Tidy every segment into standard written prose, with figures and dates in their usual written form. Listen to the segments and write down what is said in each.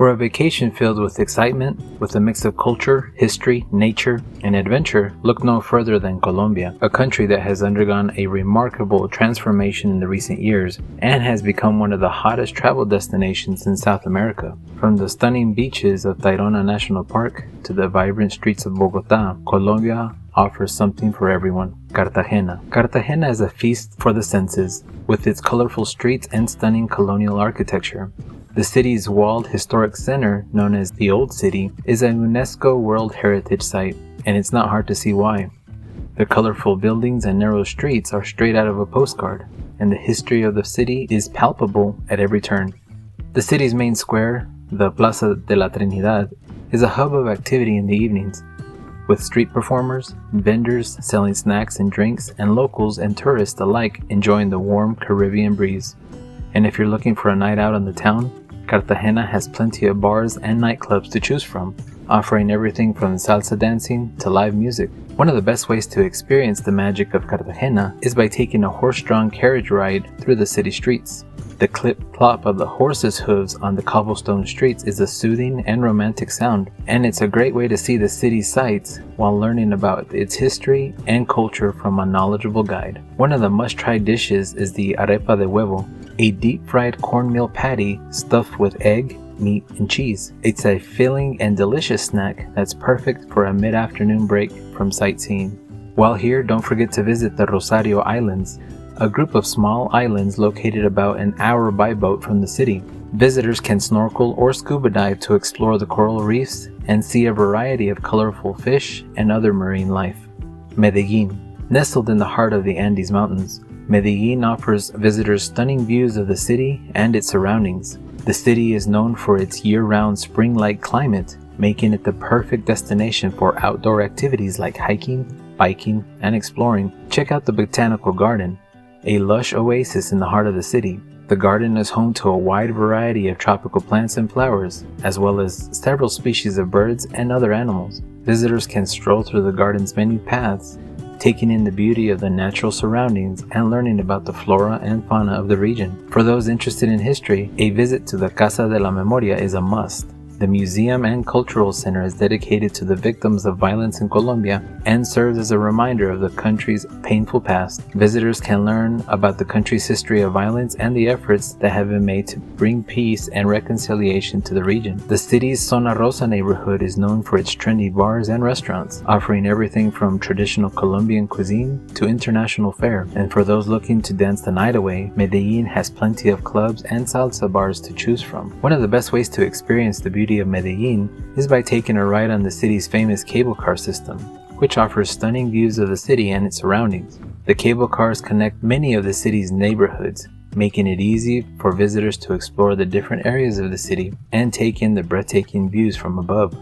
For a vacation filled with excitement, with a mix of culture, history, nature, and adventure, look no further than Colombia, a country that has undergone a remarkable transformation in the recent years and has become one of the hottest travel destinations in South America. From the stunning beaches of Tayrona National Park to the vibrant streets of Bogota, Colombia offers something for everyone. Cartagena. Cartagena is a feast for the senses, with its colorful streets and stunning colonial architecture. The city's walled historic center, known as the Old City, is a UNESCO World Heritage Site, and it's not hard to see why. The colorful buildings and narrow streets are straight out of a postcard, and the history of the city is palpable at every turn. The city's main square, the Plaza de la Trinidad, is a hub of activity in the evenings, with street performers, vendors selling snacks and drinks, and locals and tourists alike enjoying the warm Caribbean breeze. And if you're looking for a night out on the town, Cartagena has plenty of bars and nightclubs to choose from, offering everything from salsa dancing to live music. One of the best ways to experience the magic of Cartagena is by taking a horse-drawn carriage ride through the city streets. The clip-clop of the horse's hooves on the cobblestone streets is a soothing and romantic sound, and it's a great way to see the city's sights while learning about its history and culture from a knowledgeable guide. One of the must-try dishes is the arepa de huevo, a deep-fried cornmeal patty stuffed with egg, meat, and cheese. It's a filling and delicious snack that's perfect for a mid-afternoon break from sightseeing. While here, don't forget to visit the Rosario Islands, a group of small islands located about an hour by boat from the city. Visitors can snorkel or scuba dive to explore the coral reefs and see a variety of colorful fish and other marine life. Medellin. Nestled in the heart of the Andes Mountains, Medellin offers visitors stunning views of the city and its surroundings. The city is known for its year-round spring-like climate, making it the perfect destination for outdoor activities like hiking, biking, and exploring. Check out the Botanical Garden, a lush oasis in the heart of the city. The garden is home to a wide variety of tropical plants and flowers, as well as several species of birds and other animals. Visitors can stroll through the garden's many paths, taking in the beauty of the natural surroundings and learning about the flora and fauna of the region. For those interested in history, a visit to the Casa de la Memoria is a must. The museum and cultural center is dedicated to the victims of violence in Colombia and serves as a reminder of the country's painful past. Visitors can learn about the country's history of violence and the efforts that have been made to bring peace and reconciliation to the region. The city's Zona Rosa neighborhood is known for its trendy bars and restaurants, offering everything from traditional Colombian cuisine to international fare. And for those looking to dance the night away, Medellin has plenty of clubs and salsa bars to choose from. One of the best ways to experience the beauty of Medellin is by taking a ride on the city's famous cable car system, which offers stunning views of the city and its surroundings. The cable cars connect many of the city's neighborhoods, making it easy for visitors to explore the different areas of the city and take in the breathtaking views from above.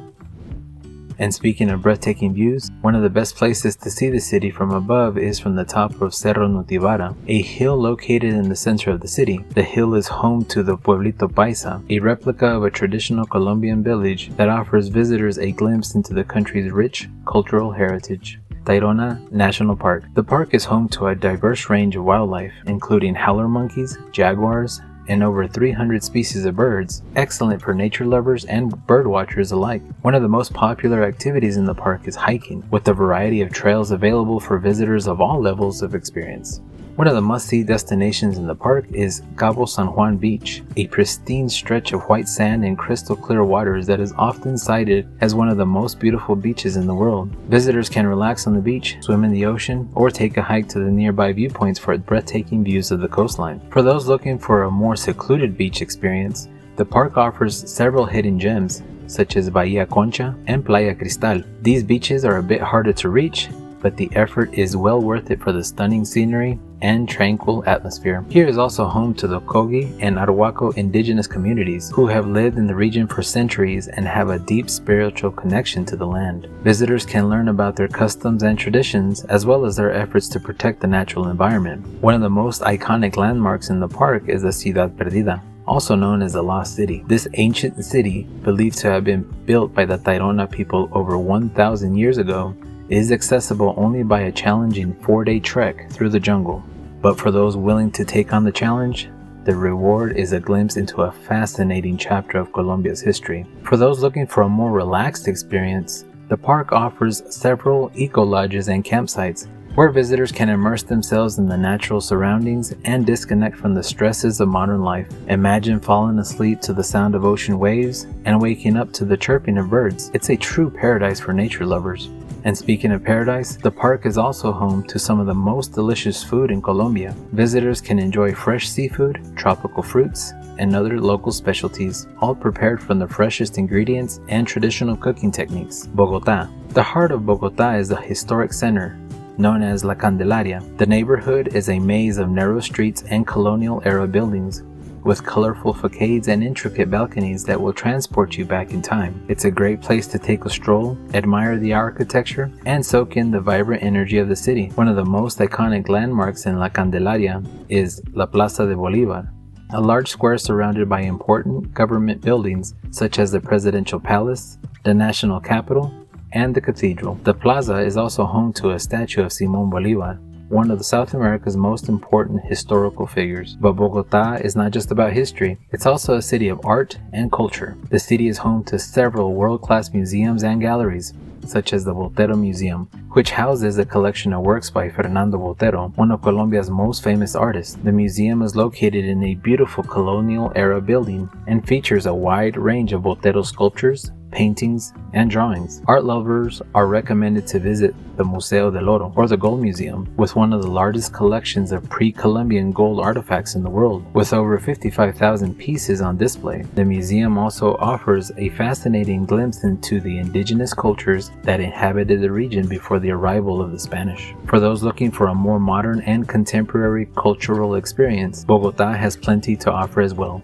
And speaking of breathtaking views, one of the best places to see the city from above is from the top of Cerro Notibara, a hill located in the center of the city. The hill is home to the Pueblito Paisa, a replica of a traditional Colombian village that offers visitors a glimpse into the country's rich cultural heritage. Tayrona National Park. The park is home to a diverse range of wildlife, including howler monkeys, jaguars, and over 300 species of birds, excellent for nature lovers and bird watchers alike. One of the most popular activities in the park is hiking, with a variety of trails available for visitors of all levels of experience. One of the must-see destinations in the park is Cabo San Juan Beach, a pristine stretch of white sand and crystal clear waters that is often cited as one of the most beautiful beaches in the world. Visitors can relax on the beach, swim in the ocean, or take a hike to the nearby viewpoints for breathtaking views of the coastline. For those looking for a more secluded beach experience, the park offers several hidden gems, such as Bahia Concha and Playa Cristal. These beaches are a bit harder to reach, but the effort is well worth it for the stunning scenery and tranquil atmosphere. Here is also home to the Kogi and Arhuaco indigenous communities who have lived in the region for centuries and have a deep spiritual connection to the land. Visitors can learn about their customs and traditions as well as their efforts to protect the natural environment. One of the most iconic landmarks in the park is the Ciudad Perdida, also known as the Lost City. This ancient city, believed to have been built by the Tayrona people over 1,000 years ago, is accessible only by a challenging 4-day trek through the jungle. But for those willing to take on the challenge, the reward is a glimpse into a fascinating chapter of Colombia's history. For those looking for a more relaxed experience, the park offers several eco-lodges and campsites where visitors can immerse themselves in the natural surroundings and disconnect from the stresses of modern life. Imagine falling asleep to the sound of ocean waves and waking up to the chirping of birds. It's a true paradise for nature lovers. And speaking of paradise, the park is also home to some of the most delicious food in Colombia. Visitors can enjoy fresh seafood, tropical fruits, and other local specialties, all prepared from the freshest ingredients and traditional cooking techniques. Bogota. The heart of Bogota is a historic center known as La Candelaria. The neighborhood is a maze of narrow streets and colonial-era buildings with colorful facades and intricate balconies that will transport you back in time. It's a great place to take a stroll, admire the architecture, and soak in the vibrant energy of the city. One of the most iconic landmarks in La Candelaria is La Plaza de Bolívar, a large square surrounded by important government buildings such as the Presidential Palace, the National Capitol, and the Cathedral. The plaza is also home to a statue of Simón Bolívar, one of South America's most important historical figures. But Bogota is not just about history, it's also a city of art and culture. The city is home to several world-class museums and galleries, such as the Botero Museum, which houses a collection of works by Fernando Botero, one of Colombia's most famous artists. The museum is located in a beautiful colonial-era building and features a wide range of Botero sculptures, paintings, and drawings. Art lovers are recommended to visit the Museo del Oro, or the Gold Museum, with one of the largest collections of pre-Columbian gold artifacts in the world. With over 55,000 pieces on display, the museum also offers a fascinating glimpse into the indigenous cultures that inhabited the region before the arrival of the Spanish. For those looking for a more modern and contemporary cultural experience, Bogota has plenty to offer as well.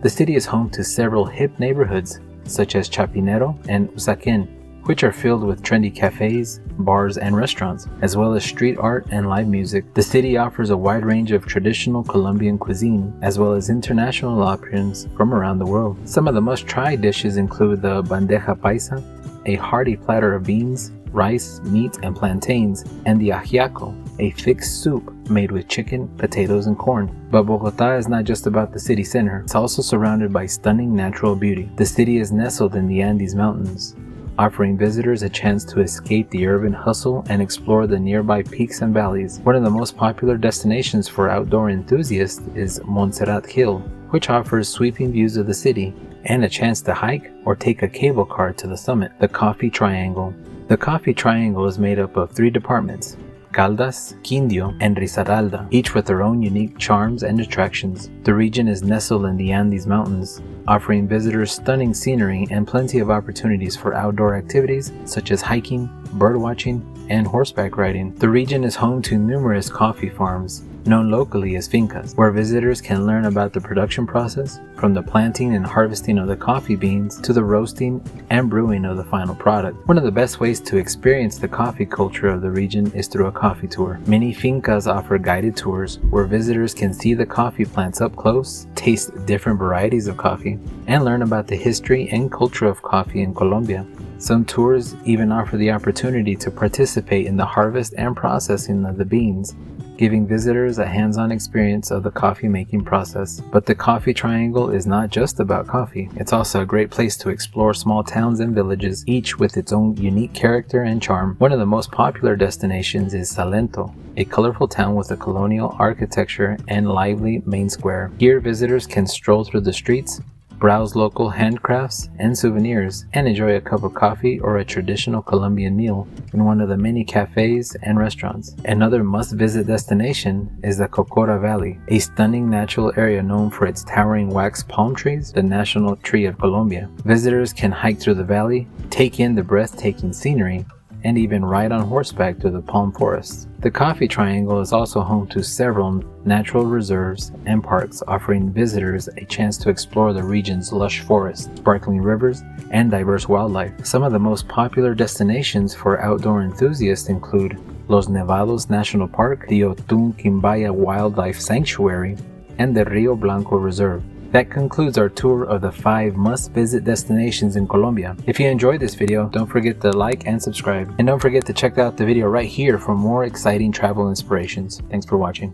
The city is home to several hip neighborhoods, such as Chapinero and Usaquén, which are filled with trendy cafes, bars, and restaurants, as well as street art and live music. The city offers a wide range of traditional Colombian cuisine, as well as international options from around the world. Some of the must-try dishes include the bandeja paisa, a hearty platter of beans, rice, meat, and plantains, and the ajiaco, a thick soup made with chicken, potatoes, and corn. But Bogota is not just about the city center, it's also surrounded by stunning natural beauty. The city is nestled in the Andes Mountains, offering visitors a chance to escape the urban hustle and explore the nearby peaks and valleys. One of the most popular destinations for outdoor enthusiasts is Montserrat Hill, which offers sweeping views of the city and a chance to hike or take a cable car to the summit. The Coffee Triangle. The Coffee Triangle is made up of 3 departments: Caldas, Quindio, and Risaralda, each with their own unique charms and attractions. The region is nestled in the Andes Mountains, offering visitors stunning scenery and plenty of opportunities for outdoor activities such as hiking, birdwatching, and horseback riding. The region is home to numerous coffee farms, known locally as fincas, where visitors can learn about the production process, from the planting and harvesting of the coffee beans to the roasting and brewing of the final product. One of the best ways to experience the coffee culture of the region is through a coffee tour. Many fincas offer guided tours where visitors can see the coffee plants up close, taste different varieties of coffee, and learn about the history and culture of coffee in Colombia. Some tours even offer the opportunity to participate in the harvest and processing of the beans, giving visitors a hands-on experience of the coffee making process. But the Coffee Triangle is not just about coffee. It's also a great place to explore small towns and villages, each with its own unique character and charm. One of the most popular destinations is Salento, a colorful town with a colonial architecture and lively main square. Here, visitors can stroll through the streets, browse local handcrafts and souvenirs, and enjoy a cup of coffee or a traditional Colombian meal in one of the many cafes and restaurants. Another must-visit destination is the Cocora Valley, a stunning natural area known for its towering wax palm trees, the national tree of Colombia. Visitors can hike through the valley, take in the breathtaking scenery, and even ride on horseback through the palm forests. The Coffee Triangle is also home to several natural reserves and parks, offering visitors a chance to explore the region's lush forests, sparkling rivers, and diverse wildlife. Some of the most popular destinations for outdoor enthusiasts include Los Nevados National Park, the Otun Quimbaya Wildlife Sanctuary, and the Rio Blanco Reserve. That concludes our tour of the 5 must-visit destinations in Colombia. If you enjoyed this video, don't forget to like and subscribe. And don't forget to check out the video right here for more exciting travel inspirations. Thanks for watching.